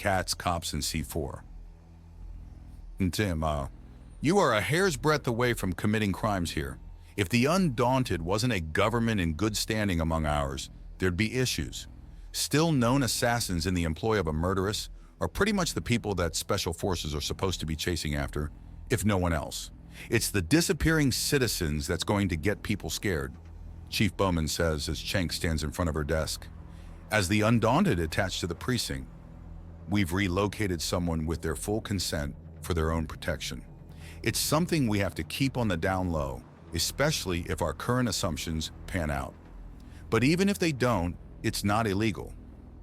cats, cops, and C4. And Tim, you are a hair's breadth away from committing crimes here. If the Undaunted wasn't a government in good standing among ours, there'd be issues. Still known assassins in the employ of a murderess are pretty much the people that special forces are supposed to be chasing after, if no one else. It's the disappearing citizens that's going to get people scared, Chief Bowman says as Cenk stands in front of her desk. As the Undaunted attach to the precinct, we've relocated someone with their full consent for their own protection. It's something we have to keep on the down low, especially if our current assumptions pan out. But even if they don't, it's not illegal.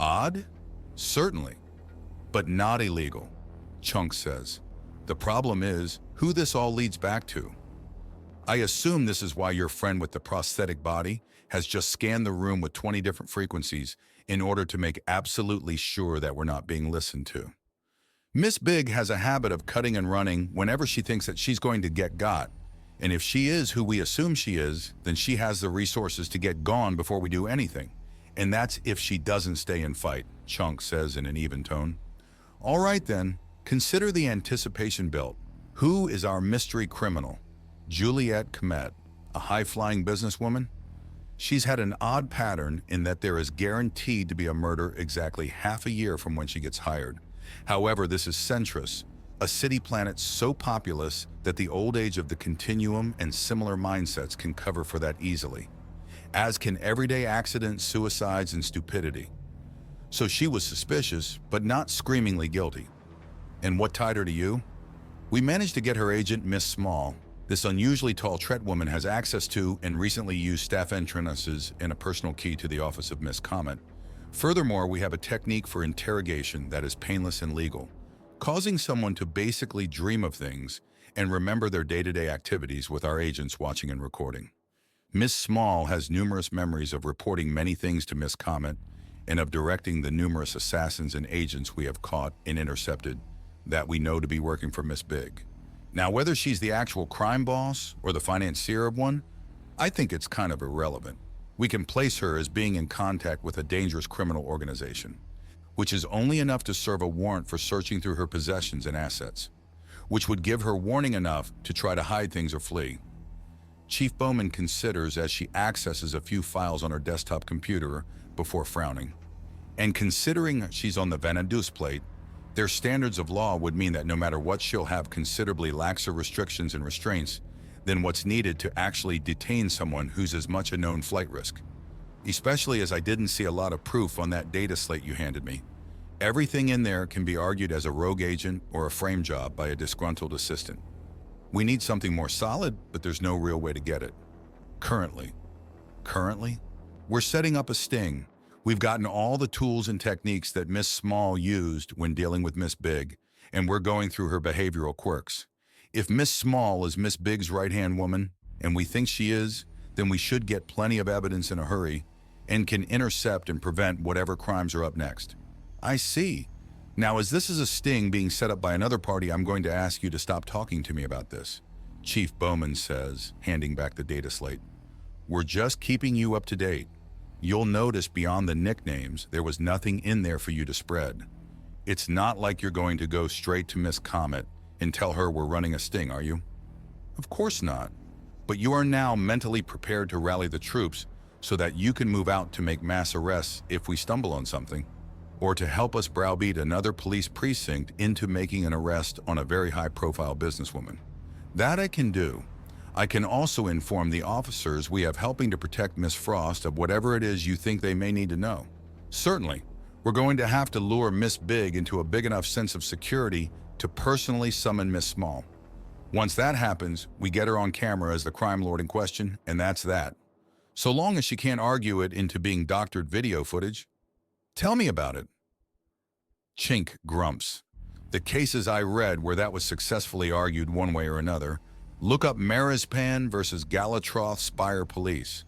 Odd? Certainly. But not illegal, Chunk says. The problem is who this all leads back to. I assume this is why your friend with the prosthetic body has just scanned the room with 20 different frequencies in order to make absolutely sure that we're not being listened to. Miss Big has a habit of cutting and running whenever she thinks that she's going to get got. And if she is who we assume she is, then she has the resources to get gone before we do anything. And that's if she doesn't stay and fight, Chunk says in an even tone. All right then, consider the anticipation belt. Who is our mystery criminal? Juliette Comet, a high-flying businesswoman? She's had an odd pattern in that there is guaranteed to be a murder exactly half a year from when she gets hired. However, this is Centris, a city planet so populous that the old age of the continuum and similar mindsets can cover for that easily, as can everyday accidents, suicides, and stupidity. So she was suspicious, but not screamingly guilty. And what tied her to you? We managed to get her agent, Miss Small. This unusually tall Tret woman has access to and recently used staff entrances and a personal key to the office of Miss Comet. Furthermore, we have a technique for interrogation that is painless and legal, causing someone to basically dream of things and remember their day-to-day activities with our agents watching and recording. Miss Small has numerous memories of reporting many things to Miss Comet and of directing the numerous assassins and agents we have caught and intercepted that we know to be working for Miss Big. Now, whether she's the actual crime boss or the financier of one, I think it's kind of irrelevant. We can place her as being in contact with a dangerous criminal organization, which is only enough to serve a warrant for searching through her possessions and assets, which would give her warning enough to try to hide things or flee. Chief Bowman considers as she accesses a few files on her desktop computer before frowning. And considering she's on the Vanadus plate, their standards of law would mean that no matter what, she'll have considerably laxer restrictions and restraints than what's needed to actually detain someone who's as much a known flight risk. Especially as I didn't see a lot of proof on that data slate you handed me. Everything in there can be argued as a rogue agent or a frame job by a disgruntled assistant. We need something more solid, but there's no real way to get it. Currently, we're setting up a sting. We've gotten all the tools and techniques that Miss Small used when dealing with Miss Big, and we're going through her behavioral quirks. If Miss Small is Miss Big's right-hand woman, and we think she is, then we should get plenty of evidence in a hurry and can intercept and prevent whatever crimes are up next. I see. Now, as this is a sting being set up by another party, I'm going to ask you to stop talking to me about this, Chief Bowman says, handing back the data slate. We're just keeping you up to date. You'll notice beyond the nicknames, there was nothing in there for you to spread. It's not like you're going to go straight to Miss Comet and tell her we're running a sting, are you? Of course not. But you are now mentally prepared to rally the troops so that you can move out to make mass arrests if we stumble on something, or to help us browbeat another police precinct into making an arrest on a very high-profile businesswoman. That I can do. I can also inform the officers we have helping to protect Miss Frost of whatever it is you think they may need to know. Certainly, we're going to have to lure Miss Big into a big enough sense of security to personally summon Miss Small. Once that happens, we get her on camera as the crime lord in question, and that's that. So long as she can't argue it into being doctored video footage. Tell me about it. Chink grumps. The cases I read where that was successfully argued one way or another, look up Marispan versus Galatroth Spire Police.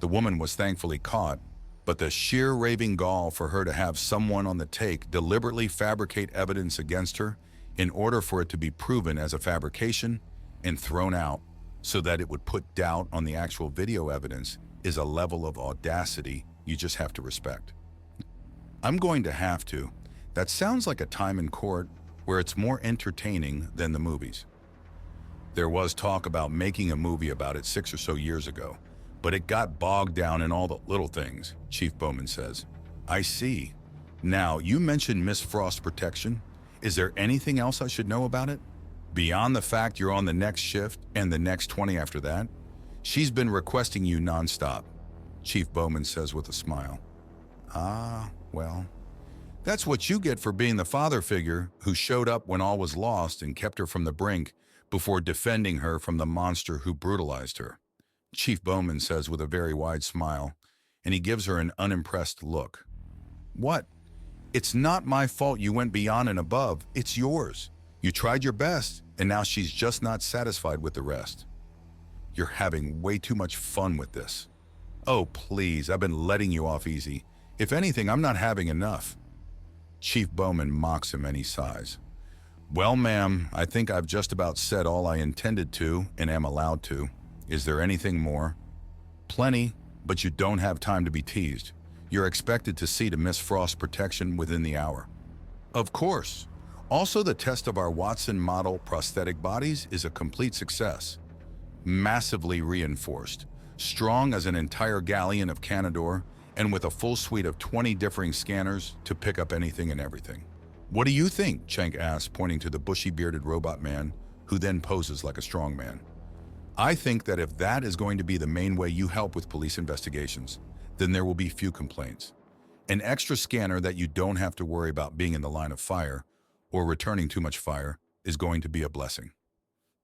The woman was thankfully caught, but the sheer raving gall for her to have someone on the take deliberately fabricate evidence against her in order for it to be proven as a fabrication and thrown out so that it would put doubt on the actual video evidence is a level of audacity you just have to respect. I'm going to have to. That sounds like a time in court where it's more entertaining than the movies. There was talk about making a movie about it 6 or so years ago, but it got bogged down in all the little things, Chief Bowman says. I see. Now, you mentioned Miss Frost's protection. Is there anything else I should know about it? Beyond the fact you're on the next shift and the next 20 after that? She's been requesting you nonstop, Chief Bowman says with a smile. Ah, well, that's what you get for being the father figure who showed up when all was lost and kept her from the brink before defending her from the monster who brutalized her, Chief Bowman says with a very wide smile, and he gives her an unimpressed look. What? It's not my fault you went beyond and above. It's yours. You tried your best, and now she's just not satisfied with the rest. You're having way too much fun with this. Oh, please, I've been letting you off easy. If anything, I'm not having enough. Chief Bowman mocks him and he sighs. Well, ma'am, I think I've just about said all I intended to and am allowed to. Is there anything more? Plenty, but you don't have time to be teased. You're expected to see to Miss Frost's protection within the hour. Of course. Also, the test of our Watson model prosthetic bodies is a complete success. Massively reinforced, strong as an entire galleon of Canador, and with a full suite of 20 differing scanners to pick up anything and everything. What do you think? Schenk asks, pointing to the bushy-bearded robot man, who then poses like a strong man. I think that if that is going to be the main way you help with police investigations, then there will be few complaints. An extra scanner that you don't have to worry about being in the line of fire or returning too much fire is going to be a blessing.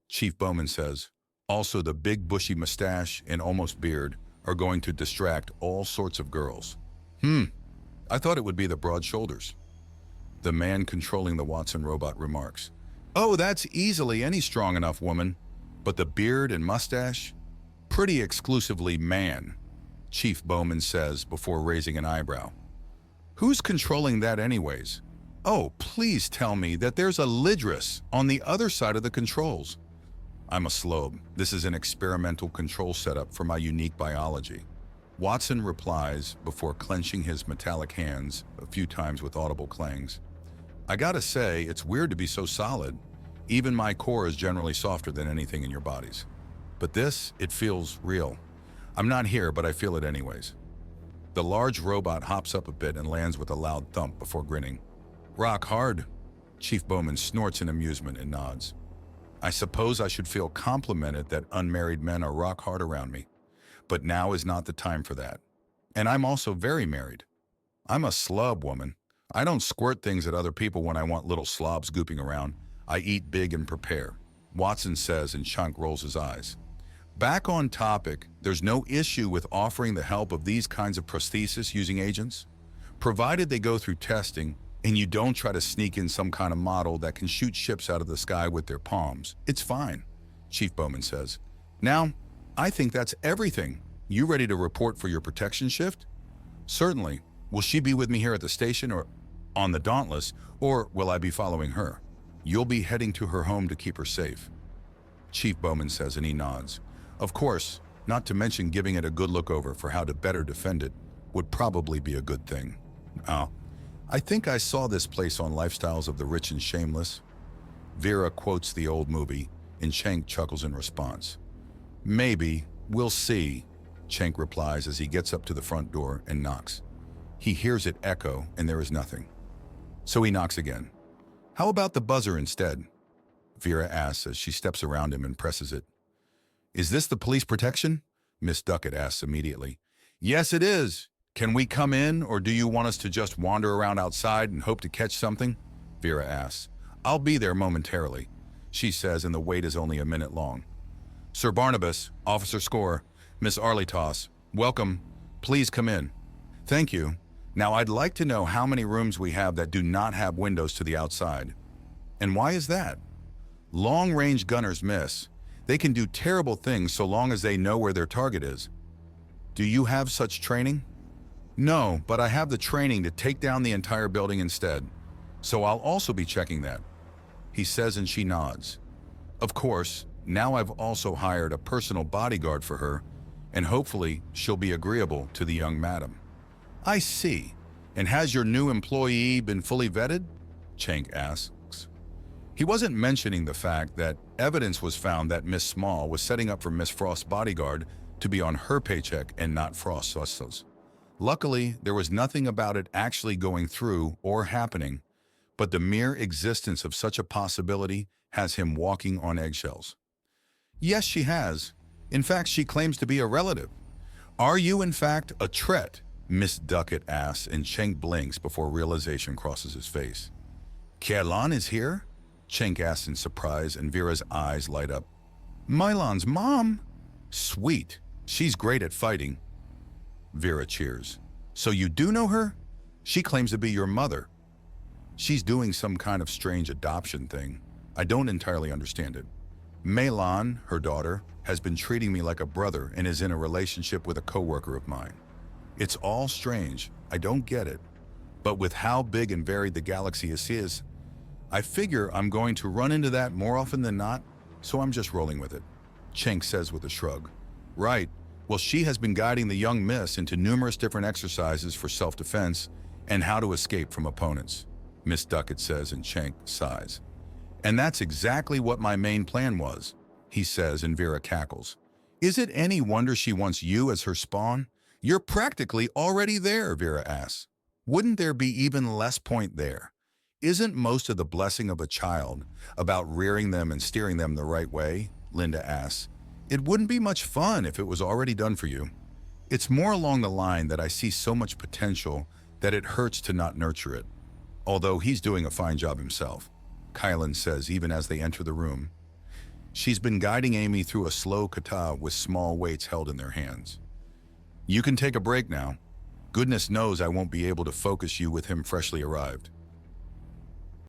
Chief Bowman says, also the big bushy mustache and almost beard are going to distract all sorts of girls. I thought it would be the broad shoulders. The man controlling the Watson robot remarks, oh, that's easily any strong enough woman, but the beard and mustache? Pretty exclusively man, Chief Bowman says before raising an eyebrow. Who's controlling that anyways? Oh, please tell me that there's a Lidris on the other side of the controls. I'm a slobe. This is an experimental control setup for my unique biology. Watson replies before clenching his metallic hands a few times with audible clangs. I gotta say, it's weird to be so solid. Even my core is generally softer than anything in your bodies. But this, it feels real. I'm not here, but I feel it anyways. The large robot hops up a bit and lands with a loud thump before grinning. Rock hard. Chief Bowman snorts in amusement and nods. I suppose I should feel complimented that unmarried men are rock hard around me. But now is not the time for that. And I'm also very married. I'm a slub woman. I don't squirt things at other people when I want little slobs gooping around. I eat big and prepare, Watson says, and Chunk rolls his eyes. Back on topic, there's no issue with offering the help of these kinds of prosthesis using agents, provided they go through testing and you don't try to sneak in some kind of model that can shoot ships out of the sky with their palms. It's fine, Chief Bowman says. Now, I think that's everything. You ready to report for your protection shift? Certainly. Will she be with me here at the station or on the Dauntless, or will I be following her? You'll be heading to her home to keep her safe, Chief Bowman says, and he nods. Of course, not to mention giving it a good look over for how to better defend it would probably be a good thing. Oh, I think I saw this place on Lifestyles of the Rich and Shameless. Vera quotes the old movie, and Schenk chuckles in response. Maybe, we'll see, Schenk replies as he gets up to the front door and knocks. He hears it echo, and there is nothing. So he knocks again. How about the buzzer instead? Vera asks as she steps around him and presses it. Is this the police protection? Miss Duckett asks immediately. Yes, it is. Can we come in, or do you want us to just wander around outside and hope to catch something? Vera asks. I'll be there momentarily, she says, and the wait is only a minute long. Sir Barnabas, Officer Score, Miss Arlitos, welcome. Please come in. Thank you. Now I'd like to know how many rooms we have that do not have windows to the outside. And why is that? Long-range gunners miss. They can do terrible things so long as they know where their target is. Do you have such training? No, but I have the training to take down the entire building instead. So I'll also be checking that, he says, and she nods. Of course, now I've also hired a personal bodyguard for her, and hopefully she'll be agreeable to the young madam. I see. And has your new employee been fully vetted? Cenk asks. He wasn't mentioning the fact that evidence was found that Miss Small was setting up for Miss Frost's bodyguard to be on her paycheck and not Frost's. Luckily, there was nothing about it actually going through or happening, but the mere existence of such a possibility has him walking on eggshells. Yes, she has. In fact, she claims to be a relative. Are you, in fact, a threat? Miss Duckett asks, and Cenk blinks before realization crosses his face. Kaylan is here? Cenk asks in surprise, and Vera's eyes light up. Mylan's mom? Sweet. She's great at fighting. Vera cheers. So you do know her? She claims to be your mother. She's doing some kind of strange adoption thing. I don't entirely understand it. Melan, her daughter, has been treating me like a brother and is in a relationship with a coworker of mine. It's all strange. I don't get it. But with how big and varied the galaxy is, I figure I'm going to run into that more often than not, so I'm just rolling with it. Cenk says with a shrug. Right. Well, she has been guiding the young miss into numerous different exercises for self-defense and how to escape from opponents, Miss Duckett says, and Cenk sighs. And that's exactly what my main plan was, he says, and Vera cackles. Is it any wonder she wants you as her spawn? You're practically already there, Vera asks. Wouldn't there be even less point there? Isn't most of the blessing of a child about rearing them and steering them the right way? Linda asks. It wouldn't be much fun if it was already done for you. It's more along the line that I see so much potential that it hurts to not nurture it. Although he's doing a fine job himself, Kylan says even as they enter the room. She's been guiding Amy through a slow kata with small weights held in their hands. You can take a break now. Goodness knows I won't be able to focus you with him freshly arrived.